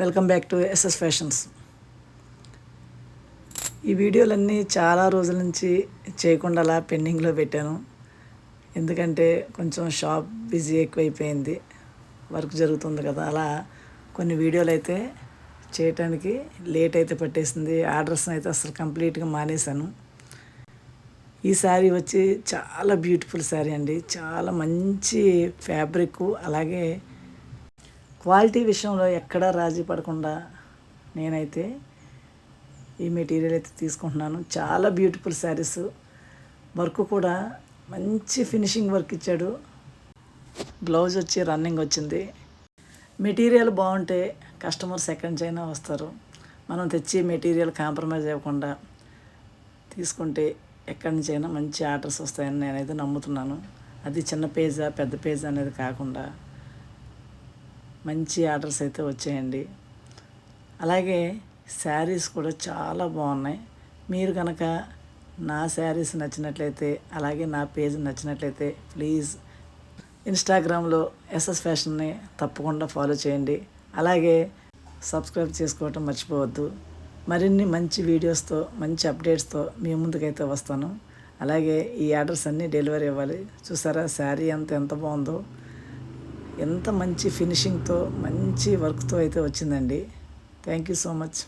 Welcome back to SS Fashions. ఈ వీడియోలన్నీ చాలా రోజుల నుంచి చేయకుండా అలా పెండింగ్లో పెట్టాను. ఎందుకంటే కొంచెం షాప్ బిజీ ఎక్కువైపోయింది, వర్క్ జరుగుతుంది కదా. అలా కొన్ని వీడియోలు అయితే చేయటానికి లేట్ అయితే పట్టేసింది. ఆర్డర్స్ని అయితే అసలు కంప్లీట్గా మానేశాను. ఈ శారీ వచ్చి చాలా బ్యూటిఫుల్ శారీ అండి. చాలా మంచి ఫ్యాబ్రిక్, అలాగే క్వాలిటీ విషయంలో ఎక్కడా రాజీ పడకుండా నేనైతే ఈ మెటీరియల్ అయితే తీసుకుంటున్నాను. చాలా బ్యూటిఫుల్ శారీస్. వర్క్ కూడా మంచి ఫినిషింగ్ వర్క్ ఇచ్చాడు. బ్లౌజ్ వచ్చి రన్నింగ్ వచ్చింది. మెటీరియల్ బాగుంటే కస్టమర్స్ ఎక్కడి నుంచి అయినా వస్తారు. మనం తెచ్చి మెటీరియల్ కాంప్రమైజ్ అవ్వకుండా తీసుకుంటే ఎక్కడి నుంచి అయినా మంచి ఆర్డర్స్ వస్తాయని నేనైతే నమ్ముతున్నాను. అది చిన్న పేజా పెద్ద పేజా అనేది కాకుండా మంచి ఆర్డర్స్ అయితే వచ్చాయండి. అలాగే శారీస్ కూడా చాలా బాగున్నాయి. మీరు కనుక నా శారీస్ నచ్చినట్లయితే, అలాగే నా పేజ్ నచ్చినట్లయితే ప్లీజ్ ఇన్స్టాగ్రామ్లో ఎస్ఎస్ ఫ్యాషన్ని తప్పకుండా ఫాలో చేయండి. అలాగే సబ్స్క్రైబ్ చేసుకోవటం మర్చిపోవద్దు. మరిన్ని మంచి వీడియోస్తో, మంచి అప్డేట్స్తో మీ ముందుకైతే వస్తాను. అలాగే ఈ ఆర్డర్స్ అన్నీ డెలివరీ ఇవ్వాలి. చూసారా శారీ ఎంత బాగుందో, ఎంత మంచి ఫినిషింగ్తో, మంచి వర్క్తో అయితే వచ్చిందండి. Thank you so much.